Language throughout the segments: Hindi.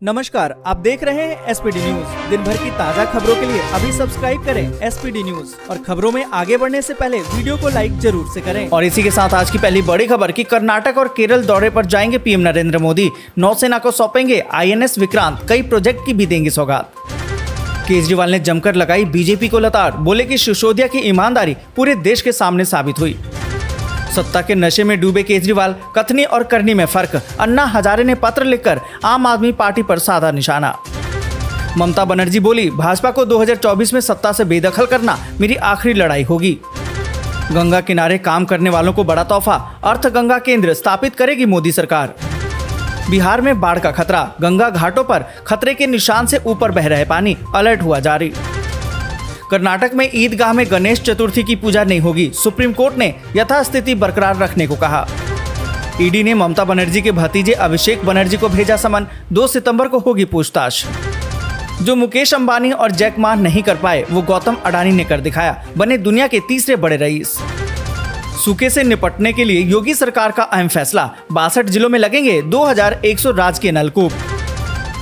नमस्कार, आप देख रहे हैं एसपीडी न्यूज। दिन भर की ताज़ा खबरों के लिए अभी सब्सक्राइब करें एसपीडी न्यूज और खबरों में आगे बढ़ने से पहले वीडियो को लाइक जरूर से करें। और इसी के साथ आज की पहली बड़ी खबर कि कर्नाटक और केरल दौरे पर जाएंगे पीएम नरेंद्र मोदी। नौसेना को सौंपेंगे आईएनएस विक्रांत, कई प्रोजेक्ट की भी देंगे सौगात। केजरीवाल ने जमकर लगाई बीजेपी को लताड़, बोले कि सिसोदिया की ईमानदारी पूरे देश के सामने साबित हुई। सत्ता के नशे में डूबे केजरीवाल, कथनी और करनी में फर्क, अन्ना हजारे ने पत्र लिखकर आम आदमी पार्टी पर साधा निशाना। ममता बनर्जी बोली, भाजपा को 2024 में सत्ता से बेदखल करना मेरी आखिरी लड़ाई होगी। गंगा किनारे काम करने वालों को बड़ा तोहफा, अर्थ गंगा केंद्र स्थापित करेगी मोदी सरकार। बिहार में बाढ़ का खतरा, गंगा घाटों पर खतरे के निशान से ऊपर बह रहे पानी, अलर्ट हुआ जारी। कर्नाटक में ईदगाह में गणेश चतुर्थी की पूजा नहीं होगी, सुप्रीम कोर्ट ने यथास्थिति बरकरार रखने को कहा। ईडी ने ममता बनर्जी के भतीजे अभिषेक बनर्जी को भेजा समन, 2 सितंबर को होगी पूछताछ। जो मुकेश अंबानी और जैक मा नहीं कर पाए वो गौतम अडानी ने कर दिखाया, बने दुनिया के तीसरे बड़े रईस। सूखे से निपटने के लिए योगी सरकार का अहम फैसला, 62 जिलों में लगेंगे 2100 राजकीय नलकूप।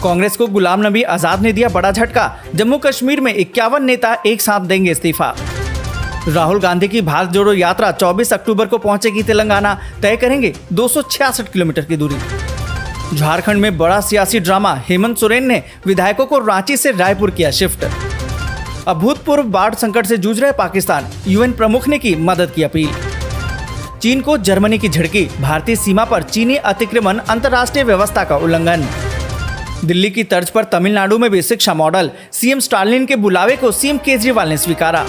कांग्रेस को गुलाम नबी आजाद ने दिया बड़ा झटका, जम्मू कश्मीर में 51 नेता एक साथ देंगे इस्तीफा। राहुल गांधी की भारत जोड़ो यात्रा 24 अक्टूबर को पहुंचेगी तेलंगाना, तय करेंगे 266 किलोमीटर की दूरी। झारखंड में बड़ा सियासी ड्रामा, हेमंत सोरेन ने विधायकों को रांची से रायपुर किया शिफ्ट। अभूतपूर्व बाढ़ संकट से जूझ रहे पाकिस्तान, यूएन प्रमुख ने की मदद की अपील। चीन को जर्मनी की झड़की, भारतीय सीमा पर चीनी अतिक्रमण अंतर्राष्ट्रीय व्यवस्था का उल्लंघन। दिल्ली की तर्ज पर तमिलनाडु में भी शिक्षा मॉडल, सीएम स्टालिन के बुलावे को सीएम केजरीवाल ने स्वीकारा।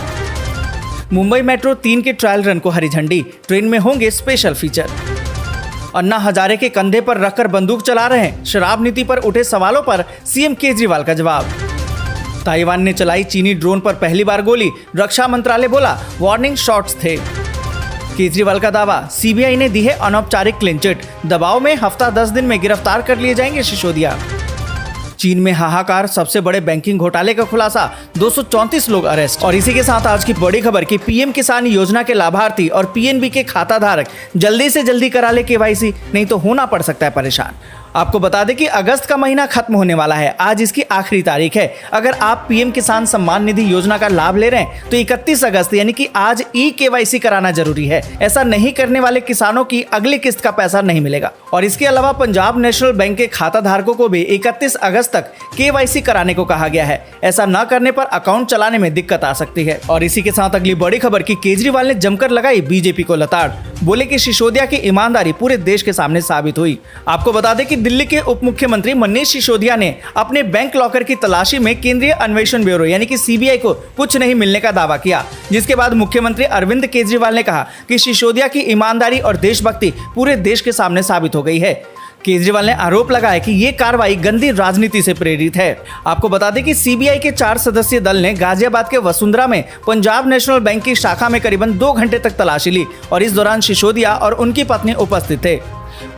मुंबई मेट्रो 3 के ट्रायल रन को हरी झंडी, ट्रेन में होंगे स्पेशल फीचर। अन्ना हजारे के कंधे पर रखकर बंदूक चला रहे हैं, शराब नीति पर उठे सवालों पर सीएम केजरीवाल का जवाब। ताइवान ने चलाई चीनी ड्रोन पर पहली बार गोली, रक्षा मंत्रालय बोला वार्निंग शॉट्स थे। केजरीवाल का दावा, सीबीआई ने दी है अनौपचारिक क्लीन चिट, दबाव में हफ्ता 10 दिन में गिरफ्तार कर लिए जाएंगे सिसोदिया। चीन में हाहाकार, सबसे बड़े बैंकिंग घोटाले का खुलासा, 234 लोग अरेस्ट। और इसी के साथ आज की बड़ी खबर कि पीएम किसान योजना के लाभार्थी और पीएनबी के खाता धारक जल्दी से जल्दी करा ले केवाईसी, नहीं तो होना पड़ सकता है परेशान। आपको बता दें कि अगस्त का महीना खत्म होने वाला है, आज इसकी आखिरी तारीख है। अगर आप पीएम किसान सम्मान निधि योजना का लाभ ले रहे हैं तो 31 अगस्त यानी कि आज केवाईसी कराना जरूरी है। ऐसा नहीं करने वाले किसानों की अगली किस्त का पैसा नहीं मिलेगा। और इसके अलावा पंजाब नेशनल बैंक के खाता धारकों को भी 31 अगस्त तक केवाईसी कराने को कहा गया है। ऐसा न करने पर अकाउंट चलाने में दिक्कत आ सकती है। और इसी के साथ अगली बड़ी खबर कि केजरीवाल ने जमकर लगाई बीजेपी को लताड़, बोले कि सिसोदिया की ईमानदारी पूरे देश के सामने साबित हुई। आपको बता दें कि दिल्ली के उप मुख्यमंत्री मनीष सिसोदिया ने अपने बैंक लॉकर की तलाशी में केंद्रीय अन्वेषण ब्यूरो यानी कि सीबीआई को कुछ नहीं मिलने का दावा किया, जिसके बाद मुख्यमंत्री अरविंद केजरीवाल ने कहा कि सिसोदिया की ईमानदारी और देशभक्ति पूरे देश के सामने साबित हो गई है। केजरीवाल ने आरोप लगाया कि ये कार्रवाई गंदी राजनीति से प्रेरित है। आपको बता दें कि सीबीआई के 4 सदस्यीय दल ने गाजियाबाद के वसुंधरा में पंजाब नेशनल बैंक की शाखा में करीबन 2 घंटे तक तलाशी ली और इस दौरान सिसोदिया और उनकी पत्नी उपस्थित थे।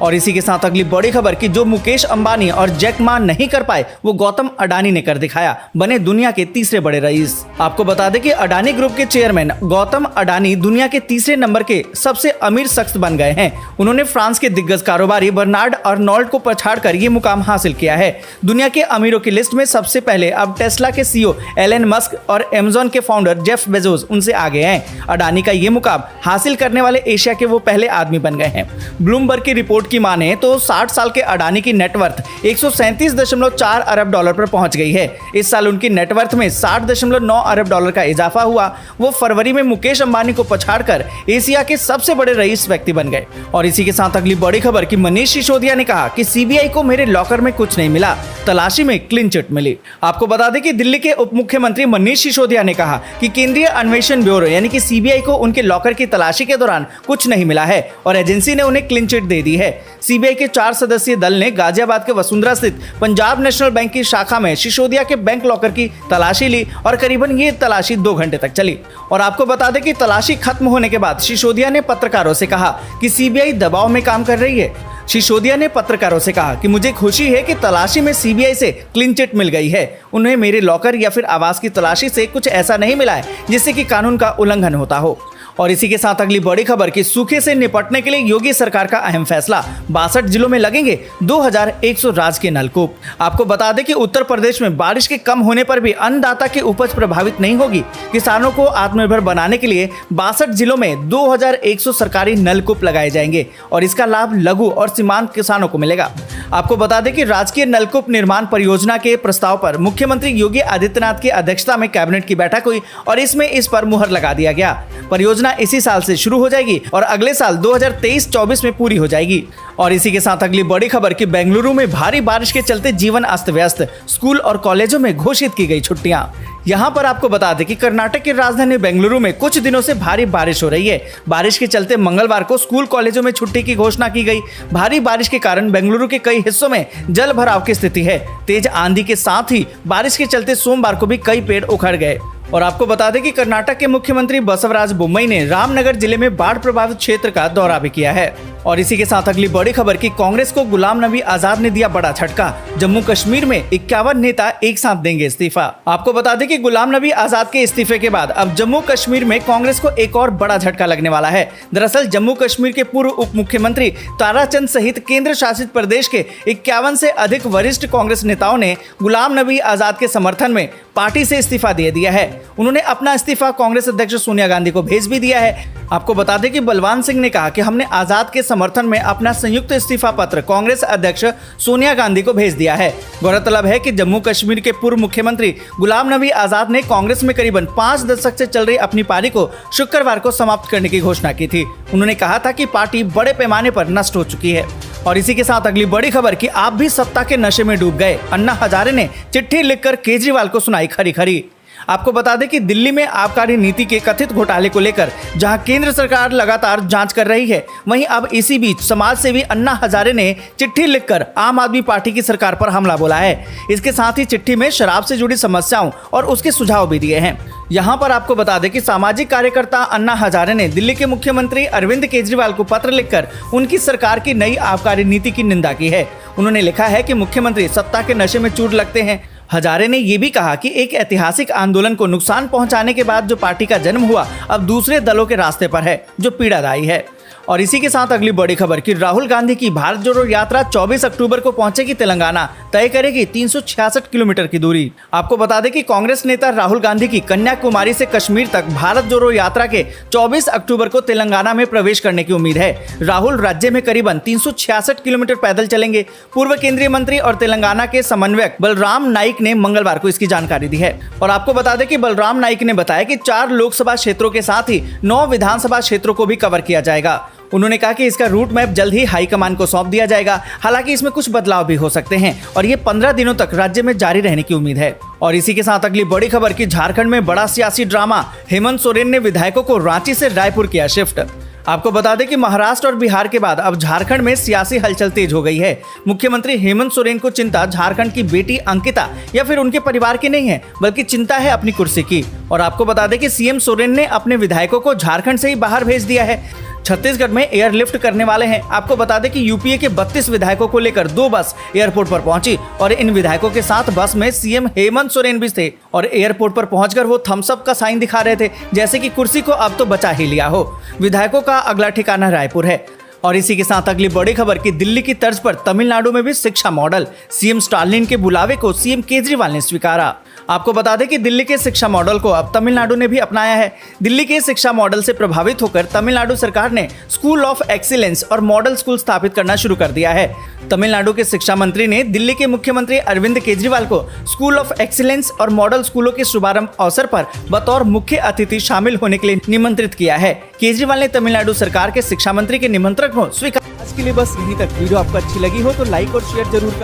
और इसी के साथ अगली बड़ी खबर कि जो मुकेश अंबानी और जैक मा नहीं कर पाए वो गौतम अडानी ने कर दिखाया, बने दुनिया के तीसरे बड़े रईस। आपको बता दें कि अडानी ग्रुप के चेयरमैन गौतम अडानी दुनिया के तीसरे नंबर के सबसे अमीर शख्स बन गए हैं। उन्होंने फ्रांस के दिग्गज कारोबारी बर्नार्ड अर्नोल्ड को पछाड़कर ये मुकाम हासिल किया है। दुनिया के अमीरों की लिस्ट में सबसे पहले अब टेस्ला के सीईओ एलन मस्क और अमेज़न के फाउंडर जेफ बेजोस उनसे आगे हैं। अडानी का ये मुकाम हासिल करने वाले एशिया के वो पहले आदमी बन गए हैं। ब्लूमबर्ग की रिपोर्ट की माने तो 60 साल के अडानी की नेटवर्थ 137.4 अरब डॉलर पर पहुंच गई है। इस साल उनकी नेटवर्थ में 60.9 अरब डॉलर का इजाफा हुआ। वो फरवरी में मुकेश अंबानी को पछाड़कर एशिया के सबसे बड़े रईस व्यक्ति बन गए। और इसी के साथ अगली बड़ी खबर कि मनीष सिसोदिया ने कहा कि सीबीआई को मेरे लॉकर में कुछ नहीं मिला, तलाशी में क्लीन चिट मिली। आपको बता दें कि दिल्ली के उप मुख्यमंत्री मनीष सिसोदिया ने कहा कि केंद्रीय अन्वेषण ब्यूरो यानी कि सीबीआई को उनके लॉकर की तलाशी के दौरान कुछ नहीं मिला है और एजेंसी ने उन्हें क्लीन चिट दे दी है। सीबीआई के 4 सदस्यीय दल ने गाजियाबाद के वसुंधरा स्थित पंजाब नेशनल बैंक की शाखा में सिसोदिया के बैंक लॉकर की तलाशी ली और करीबन ये तलाशी 2 घंटे तक चली। और आपको बता दें कि तलाशी खत्म होने के बाद सिसोदिया ने पत्रकारों से कहा कि सीबीआई दबाव में काम कर रही है। सिसोदिया ने पत्रकारों से कहा कि मुझे खुशी है कि तलाशी में सीबीआई से क्लीन चिट मिल गई है। उन्हें मेरे लॉकर या फिर आवास की तलाशी से कुछ ऐसा नहीं मिला है जिससे कि कानून का उल्लंघन होता हो। और इसी के साथ अगली बड़ी खबर कि सूखे से निपटने के लिए योगी सरकार का अहम फैसला, 62 जिलों में लगेंगे 2100 राजकीय नलकूप। आपको बता दें कि उत्तर प्रदेश में बारिश के कम होने पर भी अन्नदाता की उपज प्रभावित नहीं होगी। किसानों को आत्मनिर्भर बनाने के लिए 62 जिलों में 2100 सरकारी नलकूप लगाए जाएंगे और इसका लाभ लघु और सीमांत किसानों को मिलेगा। आपको बता दें कि राजकीय नलकूप निर्माण परियोजना के प्रस्ताव पर मुख्यमंत्री योगी आदित्यनाथ की अध्यक्षता में कैबिनेट की बैठक हुई और इसमें इस पर मुहर लगा दिया गया। परियोजना इसी साल से शुरू हो जाएगी और अगले साल 2023-24 में पूरी हो जाएगी। और इसी के साथ अगली बड़ी खबर कि बेंगलुरु में भारी बारिश के चलते जीवन अस्त व्यस्त, स्कूल और कॉलेजों में घोषित की गई छुट्टियां। यहाँ पर आपको बता दें कि कर्नाटक की राजधानी बेंगलुरु में कुछ दिनों से भारी बारिश हो रही है। बारिश के चलते मंगलवार को स्कूल कॉलेजों में छुट्टी की घोषणा की गई। भारी बारिश के कारण बेंगलुरु के कई हिस्सों में जल भराव की स्थिति है। तेज आंधी के साथ ही बारिश के चलते सोमवार को भी कई पेड़ उखड़ गए। और आपको बता दें कि कर्नाटक के मुख्यमंत्री बसवराज बोम्मई ने रामनगर जिले में बाढ़ प्रभावित क्षेत्र का दौरा भी किया है। और इसी के साथ अगली बड़ी खबर कि कांग्रेस को गुलाम नबी आजाद ने दिया बड़ा झटका, जम्मू कश्मीर में 51 नेता एक साथ देंगे इस्तीफा। आपको बता दें कि गुलाम नबी आजाद के इस्तीफे के बाद अब जम्मू कश्मीर में कांग्रेस को एक और बड़ा झटका लगने वाला है। दरअसल जम्मू कश्मीर के पूर्व उप मुख्यमंत्री ताराचंद सहित केंद्र शासित प्रदेश के 51 से अधिक वरिष्ठ कांग्रेस नेताओं ने गुलाम नबी आजाद के समर्थन में पार्टी से इस्तीफा दे दिया है। उन्होंने अपना इस्तीफा कांग्रेस अध्यक्ष सोनिया गांधी को भेज भी दिया है। आपको बता दें कि बलवान सिंह ने कहा कि हमने आजाद के समर्थन में अपना संयुक्त इस्तीफा पत्र कांग्रेस अध्यक्ष सोनिया गांधी को भेज दिया है। गौरतलब है कि जम्मू कश्मीर के पूर्व मुख्यमंत्री गुलाम नबी आजाद ने कांग्रेस में करीबन 5 दशक से चल रही अपनी पारी को शुक्रवार को समाप्त करने की घोषणा की थी। उन्होंने कहा था कि पार्टी बड़े पैमाने पर नष्ट हो चुकी है। और इसी के साथ अगली बड़ी खबर कि आप भी सत्ता के नशे में डूब गए, अन्ना हजारे ने चिट्ठी लिखकर केजरीवाल को सुनाई खरी खरी। आपको बता दें कि दिल्ली में आबकारी नीति के कथित घोटाले को लेकर जहां केंद्र सरकार लगातार जांच कर रही है, वहीं अब इसी बीच समाज सेवी अन्ना हजारे ने चिट्ठी लिखकर आम आदमी पार्टी की सरकार पर हमला बोला है। इसके साथ ही चिट्ठी में शराब से जुड़ी समस्याओं और उसके सुझाव भी दिए हैं। यहाँ पर आपको बता दें कि सामाजिक कार्यकर्ता अन्ना हजारे ने दिल्ली के मुख्यमंत्री अरविंद केजरीवाल को पत्र लिखकर उनकी सरकार की नई आबकारी नीति की निंदा की है। उन्होंने लिखा है कि मुख्यमंत्री सत्ता के नशे में चूर लगते हैं। हजारे ने ये भी कहा कि एक ऐतिहासिक आंदोलन को नुकसान पहुंचाने के बाद जो पार्टी का जन्म हुआ, अब दूसरे दलों के रास्ते पर है, जो पीड़ादायी है। और इसी के साथ अगली बड़ी खबर कि राहुल गांधी की भारत जोड़ो यात्रा 24 अक्टूबर को पहुंचेगी तेलंगाना, तय करेगी 366 किलोमीटर की दूरी। आपको बता दें कि कांग्रेस नेता राहुल गांधी की कन्याकुमारी से कश्मीर तक भारत जोड़ो यात्रा के 24 अक्टूबर को तेलंगाना में प्रवेश करने की उम्मीद है। राहुल राज्य में करीबन 366 किलोमीटर पैदल चलेंगे। पूर्व केंद्रीय मंत्री और तेलंगाना के समन्वयक बलराम नाइक ने मंगलवार को इसकी जानकारी दी है। और आपको बता दें कि बलराम नाइक ने बताया कि 4 लोकसभा क्षेत्रों के साथ ही 9 विधानसभा क्षेत्रों को भी कवर किया जाएगा। उन्होंने कहा कि इसका रूट मैप जल्द ही हाईकमान को सौंप दिया जाएगा। हालांकि इसमें कुछ बदलाव भी हो सकते हैं और ये 15 दिनों तक राज्य में जारी रहने की उम्मीद है। और इसी के साथ अगली बड़ी खबर कि झारखंड में बड़ा सियासी ड्रामा, हेमंत सोरेन ने विधायकों को रांची से रायपुर किया शिफ्ट। आपको बता दें कि महाराष्ट्र और बिहार के बाद अब झारखंड में सियासी हलचल तेज हो गई है। मुख्यमंत्री हेमंत सोरेन को चिंता झारखंड की बेटी अंकिता या फिर उनके परिवार की नहीं है, बल्कि चिंता है अपनी कुर्सी की। और आपको बता दें कि सीएम सोरेन ने अपने विधायकों को झारखंड से ही बाहर भेज दिया है। छत्तीसगढ़ में एयरलिफ्ट करने वाले हैं। आपको बता दें कि यूपीए के 32 विधायकों को लेकर 2 बस एयरपोर्ट पर पहुंची और इन विधायकों के साथ बस में सीएम हेमंत सोरेन भी थे। और एयरपोर्ट पर पहुंचकर वो थम्स अप का साइन दिखा रहे थे, जैसे कि कुर्सी को अब तो बचा ही लिया हो। विधायकों का अगला ठिकाना रायपुर है। और इसी के साथ अगली बड़ी खबर कि दिल्ली की तर्ज पर तमिलनाडु में भी शिक्षा मॉडल, सीएम स्टालिन के बुलावे को सीएम केजरीवाल ने स्वीकारा। आपको बता दें कि दिल्ली के शिक्षा मॉडल को अब तमिलनाडु ने भी अपनाया है। दिल्ली के शिक्षा मॉडल से प्रभावित होकर तमिलनाडु सरकार ने स्कूल ऑफ एक्सीलेंस और मॉडल स्कूल स्थापित करना शुरू कर दिया है। तमिलनाडु के शिक्षा मंत्री ने दिल्ली के मुख्यमंत्री अरविंद केजरीवाल को स्कूल ऑफ एक्सीलेंस और मॉडल स्कूलों के शुभारंभ अवसर पर बतौर मुख्य अतिथि शामिल होने के लिए निमंत्रित किया है। केजरीवाल ने तमिलनाडु सरकार के शिक्षा मंत्री के निमंत्रण को स्वीकार। आज के लिए बस यहीं तक। वीडियो आपको अच्छी लगी हो तो लाइक और शेयर जरूर करें।